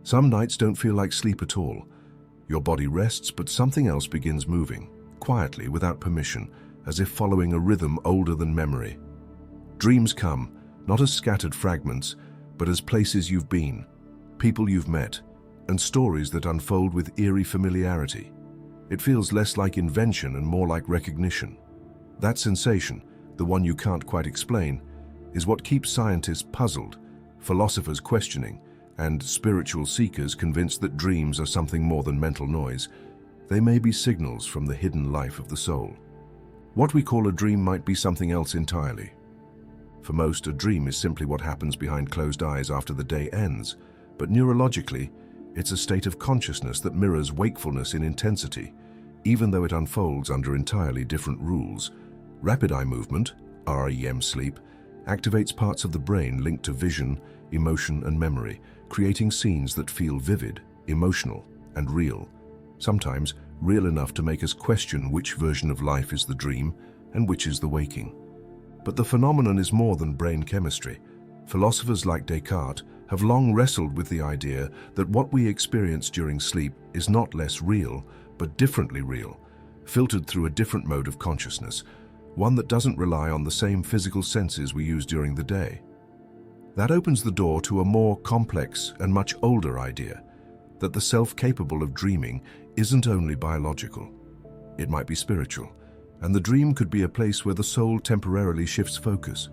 Some nights don't feel like sleep at all. Your body rests, but something else begins moving, quietly, without permission, as if following a rhythm older than memory. Dreams come, not as scattered fragments, but as places you've been, people you've met, and stories that unfold with eerie familiarity. It feels less like invention and more like recognition. That sensation, the one you can't quite explain, is what keeps scientists puzzled, philosophers questioning, and spiritual seekers convinced that dreams are something more than mental noise. They may be signals from the hidden life of the soul. What we call a dream might be something else entirely. For most, a dream is simply what happens behind closed eyes after the day ends, but neurologically, it's a state of consciousness that mirrors wakefulness in intensity, even though it unfolds under entirely different rules. Rapid eye movement, REM sleep, activates parts of the brain linked to vision, emotion, and memory, creating scenes that feel vivid, emotional, and real, sometimes real enough to make us question which version of life is the dream and which is the waking. But the phenomenon is more than brain chemistry. Philosophers like Descartes have long wrestled with the idea that what we experience during sleep is not less real, but differently real, filtered through a different mode of consciousness, one that doesn't rely on the same physical senses we use during the day. That opens the door to a more complex and much older idea, that the self capable of dreaming isn't only biological. It might be spiritual, and the dream could be a place where the soul temporarily shifts focus.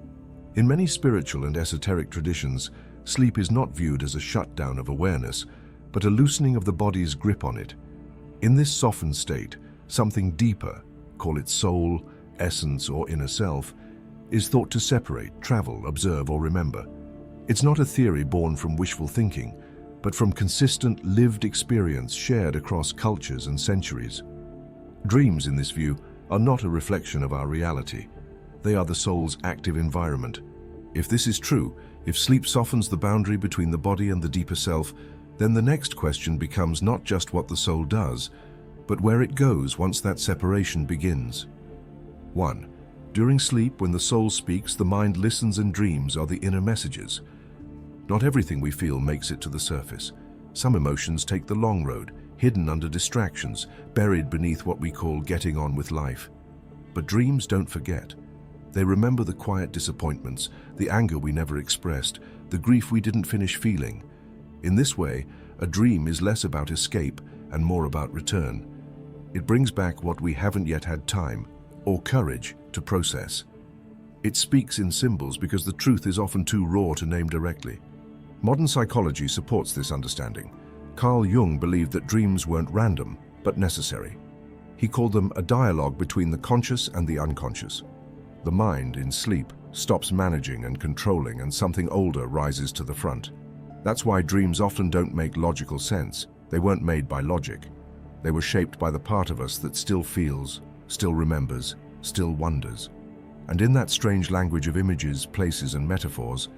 In many spiritual and esoteric traditions, sleep is not viewed as a shutdown of awareness, but a loosening of the body's grip on it. In this softened state, something deeper, call it soul, essence, or inner self, is thought to separate, travel, observe, or remember. It's not a theory born from wishful thinking, but from consistent lived experience shared across cultures and centuries. Dreams, in this view, are not a reflection of our reality. They are the soul's active environment. If this is true, if sleep softens the boundary between the body and the deeper self, then the next question becomes not just what the soul does, but where it goes once that separation begins. 1. During sleep, when the soul speaks, the mind listens and dreams are the inner messages. Not everything we feel makes it to the surface. Some emotions take the long road, hidden under distractions, buried beneath what we call getting on with life. But dreams don't forget. They remember the quiet disappointments, the anger we never expressed, the grief we didn't finish feeling. In this way, a dream is less about escape and more about return. It brings back what we haven't yet had time or courage to process. It speaks in symbols because the truth is often too raw to name directly. Modern psychology supports this understanding. Carl Jung believed that dreams weren't random, but necessary. He called them a dialogue between the conscious and the unconscious. The mind, in sleep, stops managing and controlling, and something older rises to the front. That's why dreams often don't make logical sense. They weren't made by logic. They were shaped by the part of us that still feels, still remembers, still wonders. And in that strange language of images, places, and metaphors,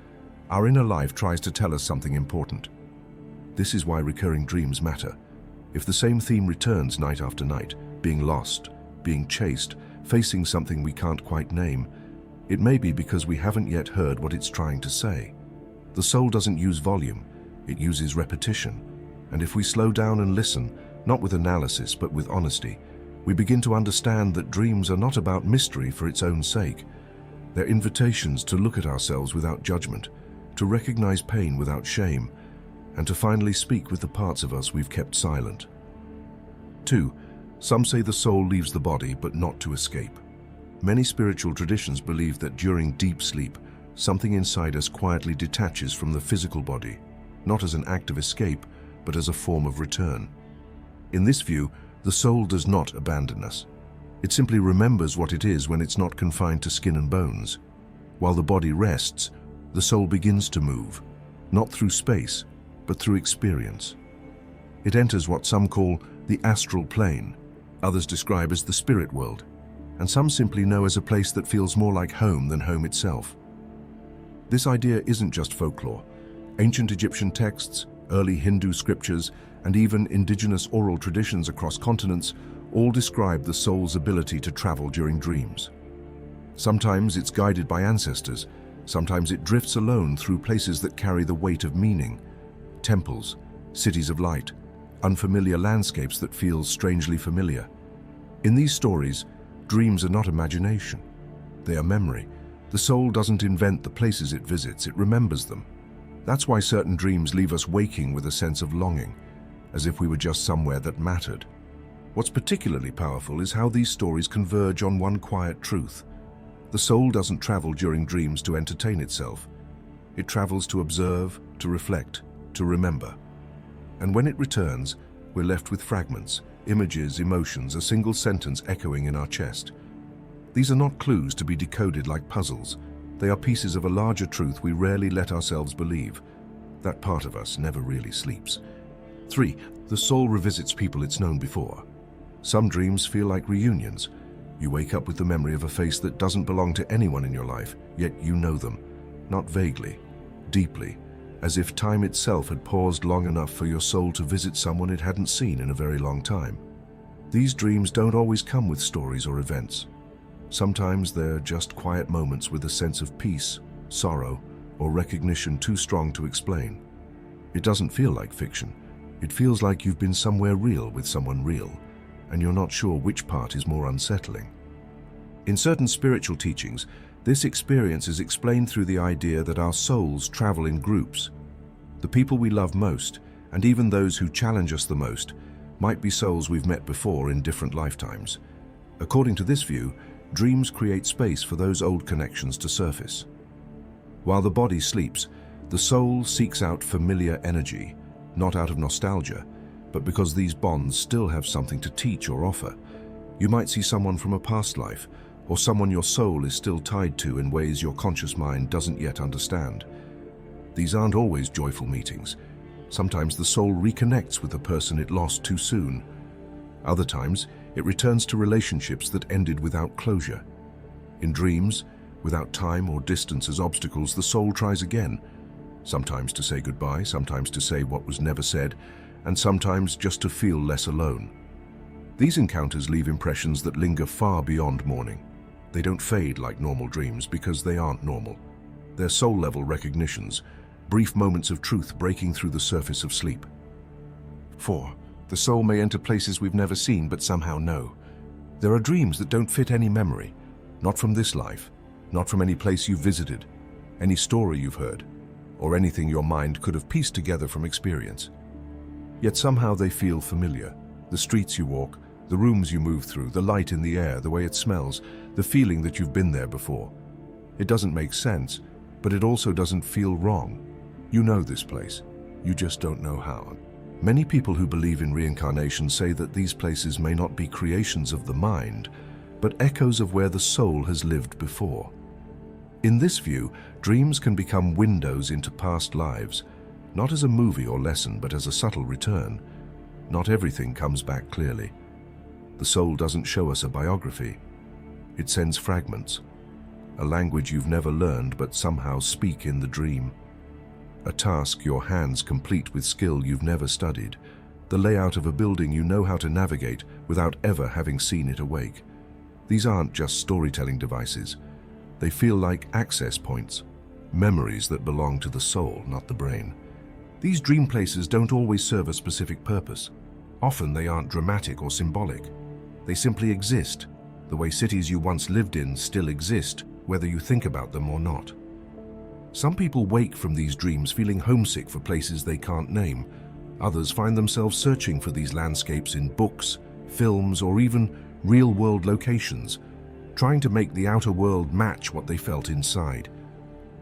our inner life tries to tell us something important. This is why recurring dreams matter. If the same theme returns night after night, being lost, being chased, facing something we can't quite name, it may be because we haven't yet heard what it's trying to say. The soul doesn't use volume, it uses repetition. And if we slow down and listen, not with analysis but with honesty, we begin to understand that dreams are not about mystery for its own sake. They're invitations to look at ourselves without judgment, to recognize pain without shame, and to finally speak with the parts of us we've kept silent. 2. Some say the soul leaves the body, but not to escape. Many spiritual traditions believe that during deep sleep, something inside us quietly detaches from the physical body, not as an act of escape, but as a form of return. In this view, the soul does not abandon us. It simply remembers what it is when it's not confined to skin and bones. While the body rests, the soul begins to move, not through space, but through experience. It enters what some call the astral plane, others describe as the spirit world, and some simply know as a place that feels more like home than home itself. This idea isn't just folklore. Ancient Egyptian texts, early Hindu scriptures, and even indigenous oral traditions across continents all describe the soul's ability to travel during dreams. Sometimes it's guided by ancestors, sometimes it drifts alone through places that carry the weight of meaning. Temples, cities of light, unfamiliar landscapes that feel strangely familiar. In these stories, dreams are not imagination. They are memory. The soul doesn't invent the places it visits, it remembers them. That's why certain dreams leave us waking with a sense of longing, as if we were just somewhere that mattered. What's particularly powerful is how these stories converge on one quiet truth. The soul doesn't travel during dreams to entertain itself. It travels to observe, to reflect, to remember. And when it returns, we're left with fragments, images, emotions, a single sentence echoing in our chest. These are not clues to be decoded like puzzles. They are pieces of a larger truth we rarely let ourselves believe. That part of us never really sleeps. 3. The soul revisits people it's known before. Some dreams feel like reunions. You wake up with the memory of a face that doesn't belong to anyone in your life, yet you know them. Not vaguely, deeply, as if time itself had paused long enough for your soul to visit someone it hadn't seen in a very long time. These dreams don't always come with stories or events. Sometimes they're just quiet moments with a sense of peace, sorrow, or recognition too strong to explain. It doesn't feel like fiction. It feels like you've been somewhere real with someone real, and you're not sure which part is more unsettling. In certain spiritual teachings, this experience is explained through the idea that our souls travel in groups. The people we love most, and even those who challenge us the most, might be souls we've met before in different lifetimes. According to this view, dreams create space for those old connections to surface. While the body sleeps, the soul seeks out familiar energy, not out of nostalgia, but because these bonds still have something to teach or offer. You might see someone from a past life, or someone your soul is still tied to in ways your conscious mind doesn't yet understand. These aren't always joyful meetings. Sometimes the soul reconnects with the person it lost too soon. Other times, it returns to relationships that ended without closure. In dreams, without time or distance as obstacles, the soul tries again, sometimes to say goodbye, sometimes to say what was never said, and sometimes just to feel less alone. These encounters leave impressions that linger far beyond morning. They don't fade like normal dreams because they aren't normal. They're soul-level recognitions, brief moments of truth breaking through the surface of sleep. 4. The soul may enter places we've never seen but somehow know. There are dreams that don't fit any memory, not from this life, not from any place you've visited, any story you've heard, or anything your mind could have pieced together from experience. Yet somehow they feel familiar. The streets you walk, the rooms you move through, the light in the air, the way it smells, the feeling that you've been there before. It doesn't make sense, but it also doesn't feel wrong. You know this place. You just don't know how. Many people who believe in reincarnation say that these places may not be creations of the mind, but echoes of where the soul has lived before. In this view, dreams can become windows into past lives, not as a movie or lesson, but as a subtle return. Not everything comes back clearly. The soul doesn't show us a biography. It sends fragments, a language you've never learned but somehow speak in the dream. A task your hands complete with skill you've never studied, the layout of a building you know how to navigate without ever having seen it awake. These aren't just storytelling devices. They feel like access points, memories that belong to the soul, not the brain. These dream places don't always serve a specific purpose. Often they aren't dramatic or symbolic. They simply exist, the way cities you once lived in still exist, whether you think about them or not. Some people wake from these dreams feeling homesick for places they can't name. Others find themselves searching for these landscapes in books, films, or even real-world locations, trying to make the outer world match what they felt inside.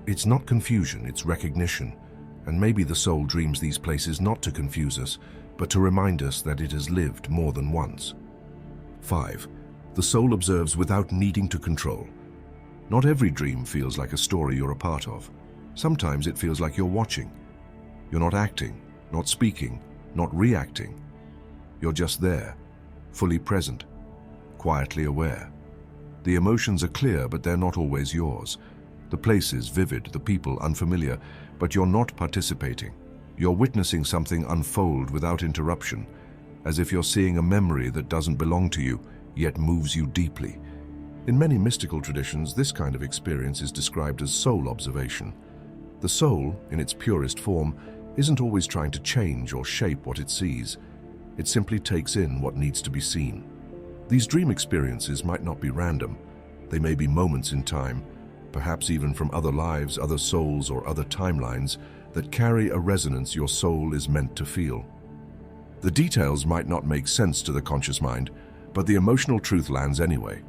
It's not confusion, it's recognition. And maybe the soul dreams these places not to confuse us, but to remind us that it has lived more than once. 5. The soul observes without needing to control. Not every dream feels like a story you're a part of. Sometimes it feels like you're watching. You're not acting, not speaking, not reacting. You're just there, fully present, quietly aware. The emotions are clear, but they're not always yours. The place is vivid, the people unfamiliar, but you're not participating. You're witnessing something unfold without interruption, as if you're seeing a memory that doesn't belong to you, yet moves you deeply. In many mystical traditions, this kind of experience is described as soul observation. The soul, in its purest form, isn't always trying to change or shape what it sees. It simply takes in what needs to be seen. These dream experiences might not be random. They may be moments in time, perhaps even from other lives, other souls, or other timelines that carry a resonance your soul is meant to feel. The details might not make sense to the conscious mind, but the emotional truth lands anyway.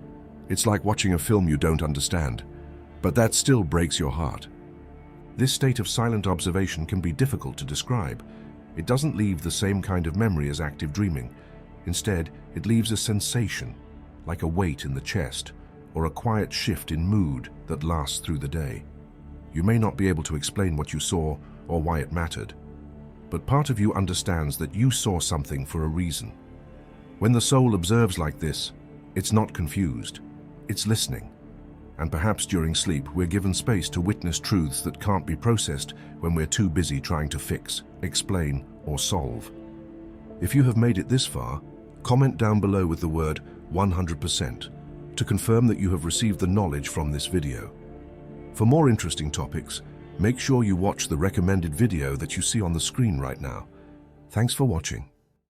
It's like watching a film you don't understand, but that still breaks your heart. This state of silent observation can be difficult to describe. It doesn't leave the same kind of memory as active dreaming. Instead, it leaves a sensation, like a weight in the chest, or a quiet shift in mood that lasts through the day. You may not be able to explain what you saw or why it mattered, but part of you understands that you saw something for a reason. When the soul observes like this, it's not confused, it's listening. And perhaps during sleep, we're given space to witness truths that can't be processed when we're too busy trying to fix, explain, or solve. If you have made it this far, comment down below with the word 100% to confirm that you have received the knowledge from this video. For more interesting topics, make sure you watch the recommended video that you see on the screen right now. Thanks for watching.